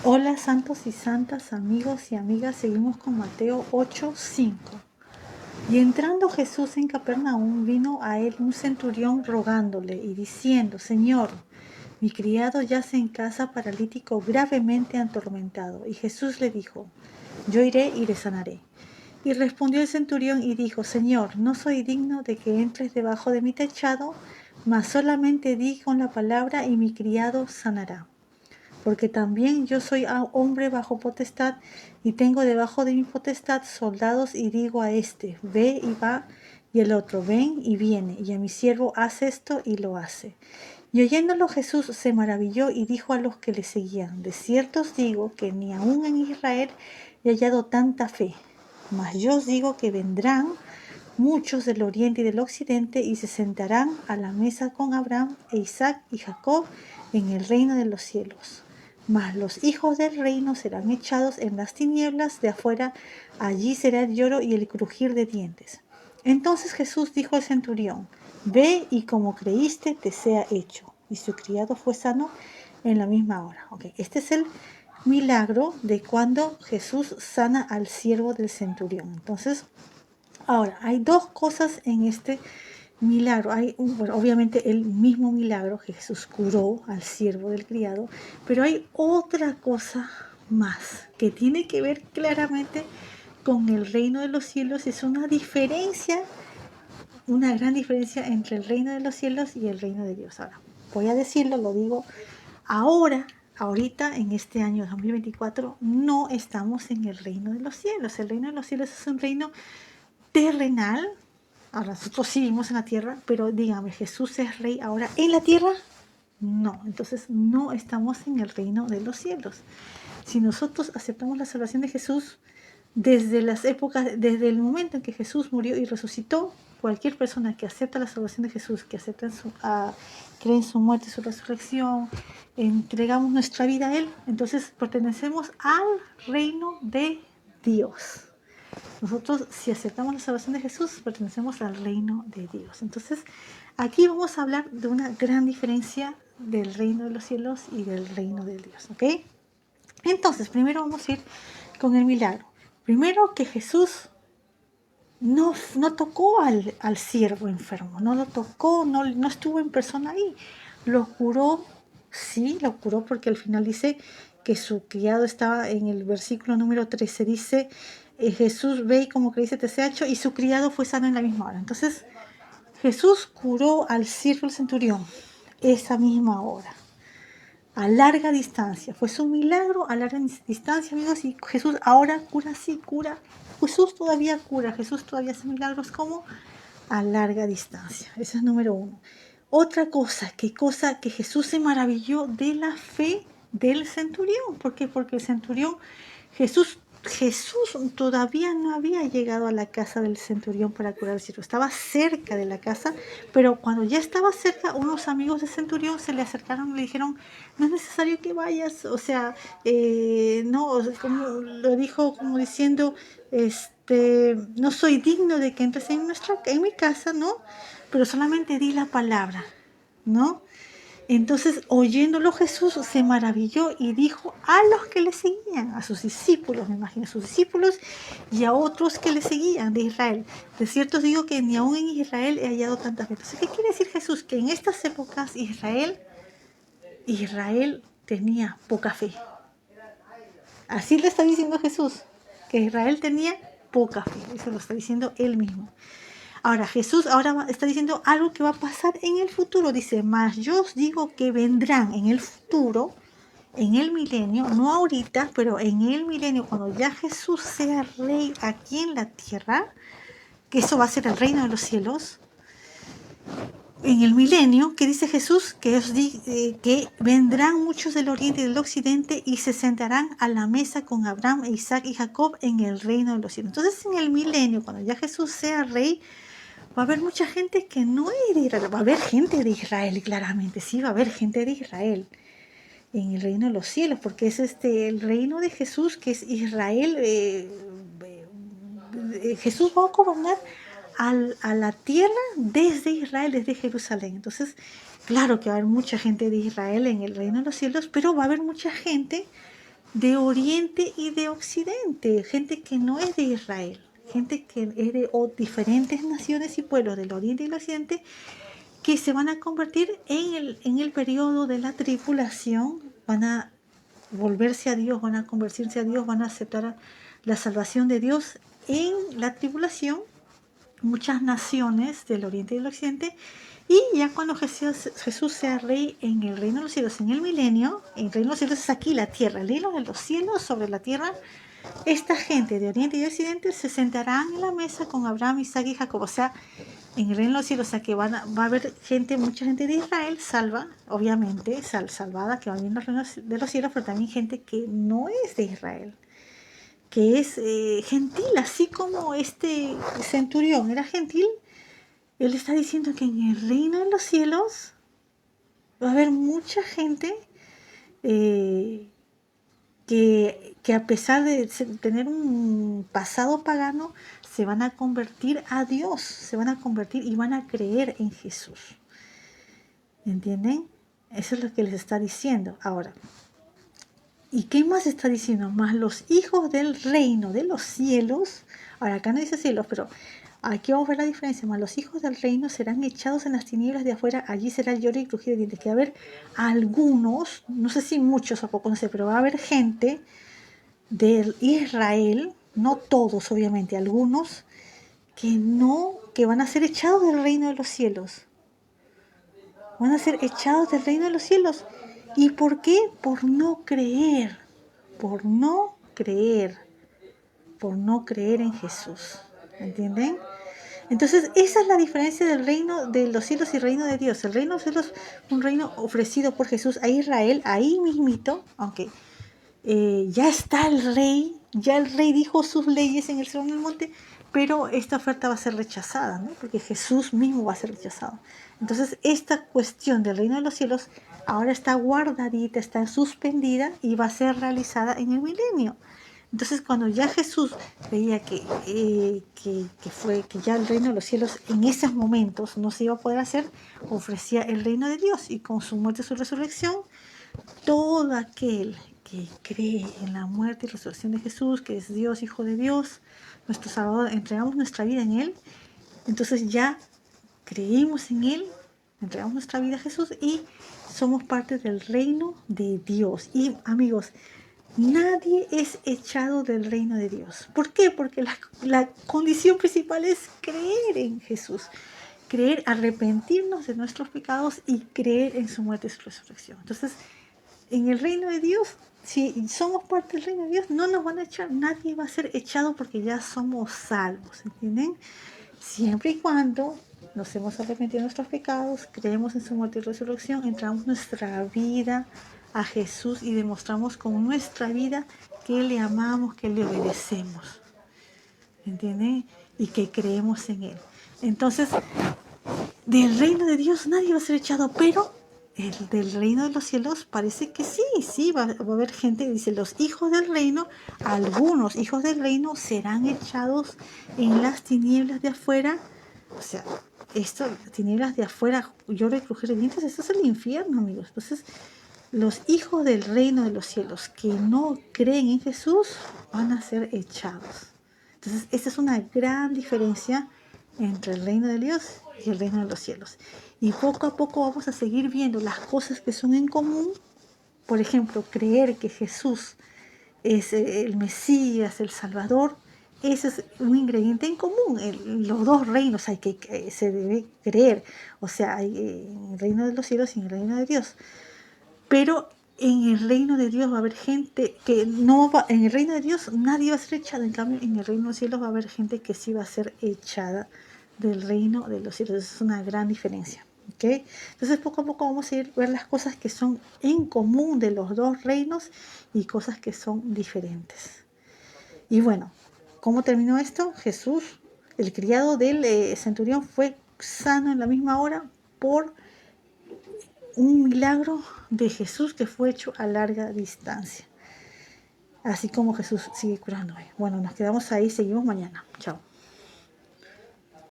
Hola santos y santas, amigos y amigas, seguimos con Mateo 8:5. Y entrando Jesús en Capernaum, vino a él un centurión rogándole y diciendo: Señor, mi criado yace en casa paralítico gravemente atormentado. Y Jesús le dijo: Yo iré y le sanaré. Y respondió el centurión y dijo: Señor, no soy digno de que entres debajo de mi techado, mas solamente di con la palabra y mi criado sanará. Porque también yo soy hombre bajo potestad, y tengo debajo de mi potestad soldados, y digo a este, ve y va, y el otro, ven y viene, y a mi siervo, haz esto, y lo hace. Y oyéndolo Jesús se maravilló y dijo a los que le seguían: de cierto os digo que ni aun en Israel he hallado tanta fe. Mas yo os digo que vendrán muchos del oriente y del occidente y se sentarán a la mesa con Abraham e Isaac y Jacob en el reino de los cielos. Mas los hijos del reino serán echados en las tinieblas de afuera, allí será el lloro y el crujir de dientes. Entonces Jesús dijo al centurión: ve y como creíste te sea hecho. Y su criado fue sano en la misma hora. Este es el milagro de cuando Jesús sana al siervo del centurión. Entonces, ahora, hay dos cosas en este milagro. Obviamente el mismo milagro que Jesús curó al siervo del criado, pero hay otra cosa más que tiene que ver claramente con el reino de los cielos. Es una diferencia, una gran diferencia entre el reino de los cielos y el reino de Dios. Ahora, voy a decirlo, lo digo ahorita en este año 2024, no estamos en el reino de los cielos. El reino de los cielos es un reino terrenal. Ahora, nosotros sí vivimos en la tierra, pero dígame, ¿Jesús es rey ahora en la tierra? No, entonces no estamos en el reino de los cielos. Si nosotros aceptamos la salvación de Jesús, desde las épocas, desde el momento en que Jesús murió y resucitó, cualquier persona que acepta la salvación de Jesús, que cree en su muerte y su resurrección, entregamos nuestra vida a Él, entonces pertenecemos al reino de Dios. Nosotros, si aceptamos la salvación de Jesús, pertenecemos al reino de Dios. Entonces, aquí vamos a hablar de una gran diferencia del reino de los cielos y del reino de Dios, ¿ok? Entonces, primero vamos a ir con el milagro. Primero, que Jesús no tocó al siervo enfermo, no lo tocó, no estuvo en persona ahí. Lo curó, sí, lo curó, porque al final dice que su criado estaba en el versículo número 13, dice: Jesús ve y como que dice te sea hecho, y su criado fue sano en la misma hora. Entonces Jesús curó al siervo del centurión esa misma hora, a larga distancia. Fue su milagro a larga distancia, amigos, y Jesús ahora cura, sí, cura. Jesús todavía cura, Jesús todavía hace milagros como a larga distancia. Ese es número uno. Otra cosa, que Jesús se maravilló de la fe del centurión. ¿Por qué? Porque el centurión, Jesús todavía no había llegado a la casa del centurión para curar al siervo. Estaba cerca de la casa, pero cuando ya estaba cerca, unos amigos del centurión se le acercaron y le dijeron: no es necesario que vayas, o sea, no, como lo dijo, como diciendo, no soy digno de que entres en mi casa, ¿no? Pero solamente di la palabra, ¿no? Entonces, oyéndolo, Jesús se maravilló y dijo a los que le seguían, a sus discípulos, me imagino, a sus discípulos y a otros que le seguían de Israel: de cierto os digo que ni aún en Israel he hallado tantas veces. ¿Qué quiere decir Jesús? Que en estas épocas Israel tenía poca fe. Así le está diciendo Jesús, que Israel tenía poca fe. Eso lo está diciendo él mismo. Ahora, Jesús está diciendo algo que va a pasar en el futuro. Dice: mas yo os digo que vendrán en el futuro, en el milenio, no ahorita, pero en el milenio, cuando ya Jesús sea rey aquí en la tierra, que eso va a ser el reino de los cielos. En el milenio, que dice Jesús, que vendrán muchos del oriente y del occidente y se sentarán a la mesa con Abraham, Isaac y Jacob en el reino de los cielos. Entonces, en el milenio, cuando ya Jesús sea rey, va a haber mucha gente que no es de Israel. Va a haber gente de Israel, claramente, sí, va a haber gente de Israel en el reino de los cielos, porque es el reino de Jesús, que es Israel. Jesús va a gobernar a la tierra desde Israel, desde Jerusalén. Entonces, claro que va a haber mucha gente de Israel en el reino de los cielos, pero va a haber mucha gente de Oriente y de Occidente, gente que no es de Israel, gente que es de diferentes naciones y pueblos del Oriente y del Occidente, que se van a convertir en el periodo de la tribulación, van a volverse a Dios, van a convertirse a Dios, van a aceptar la salvación de Dios en la tribulación, muchas naciones del Oriente y del Occidente, y ya cuando Jesús sea rey en el reino de los cielos, en el milenio, el reino de los cielos es aquí la tierra, el reino de los cielos sobre la tierra, esta gente de Oriente y de Occidente se sentarán en la mesa con Abraham, Isaac y Jacob, o sea, en el reino de los cielos, o sea que va a haber gente, mucha gente de Israel salva, obviamente, salvada, que va a venir al reino de los cielos, pero también gente que no es de Israel, que es gentil, así como este centurión era gentil. Él está diciendo que en el reino de los cielos va a haber mucha gente eh, que a pesar de tener un pasado pagano, se van a convertir a Dios, se van a convertir y van a creer en Jesús. ¿Entienden? Eso es lo que les está diciendo. Ahora, ¿y qué más está diciendo? Más los hijos del reino de los cielos. Ahora, acá no dice cielos, pero aquí vamos a ver la diferencia. Más los hijos del reino serán echados en las tinieblas de afuera. Allí será el lloro y crujir de dientes. Que va a haber algunos, no sé si muchos o pocos, no sé, pero va a haber gente de Israel, no todos obviamente, algunos que van a ser echados del reino de los cielos. Van a ser echados del reino de los cielos. ¿Y por qué? Por no creer. Por no creer. Por no creer en Jesús. ¿Entienden? Entonces, esa es la diferencia del reino de los cielos y el reino de Dios. El reino de los cielos es un reino ofrecido por Jesús a Israel, ahí mismito, aunque ya está el rey, ya el rey dijo sus leyes en el sermón del monte, pero esta oferta va a ser rechazada, ¿no? Porque Jesús mismo va a ser rechazado. Entonces, esta cuestión del reino de los cielos ahora está guardadita, está suspendida y va a ser realizada en el milenio. Entonces, cuando ya Jesús veía que ya el reino de los cielos en esos momentos no se iba a poder hacer, ofrecía el reino de Dios, y con su muerte y su resurrección, todo aquel que cree en la muerte y resurrección de Jesús, que es Dios, Hijo de Dios, nuestro Salvador, entregamos nuestra vida en Él, entonces ya creemos en Él, entregamos nuestra vida a Jesús y somos parte del reino de Dios. Y amigos, nadie es echado del reino de Dios. ¿Por qué? Porque la condición principal es creer en Jesús. Creer, arrepentirnos de nuestros pecados y creer en su muerte y su resurrección. Entonces, en el reino de Dios, si somos parte del reino de Dios, no nos van a echar, nadie va a ser echado porque ya somos salvos, ¿entienden? Siempre y cuando nos hemos arrepentido de nuestros pecados, creemos en su muerte y resurrección, entramos nuestra vida a Jesús y demostramos con nuestra vida que le amamos, que le obedecemos, ¿entienden? Y que creemos en Él. Entonces, del reino de Dios nadie va a ser echado, pero el del reino de los cielos parece que sí, va a haber gente, dice, los hijos del reino, algunos hijos del reino serán echados en las tinieblas de afuera. O sea, esto, tinieblas de afuera, lloro y crujir de dientes, esto es el infierno, amigos. Entonces, los hijos del reino de los cielos que no creen en Jesús van a ser echados. Entonces, esta es una gran diferencia entre el reino de Dios y el reino de los cielos. Y poco a poco vamos a seguir viendo las cosas que son en común. Por ejemplo, creer que Jesús es el Mesías, el Salvador. Ese es un ingrediente en común. Los dos reinos hay que se debe creer. O sea, hay en el reino de los cielos y en el reino de Dios. Pero en el reino de Dios va a haber gente que no va, en el reino de Dios nadie va a ser echado, en cambio en el reino de los cielos va a haber gente que sí va a ser echada del reino de los cielos. Esa es una gran diferencia. ¿Okay? Entonces poco a poco vamos a ir a ver las cosas que son en común de los dos reinos y cosas que son diferentes. Y bueno, ¿cómo terminó esto? Jesús, el criado del centurión, fue sano en la misma hora por un milagro de Jesús que fue hecho a larga distancia. Así como Jesús sigue curando hoy. Bueno, nos quedamos ahí, seguimos mañana. Chao.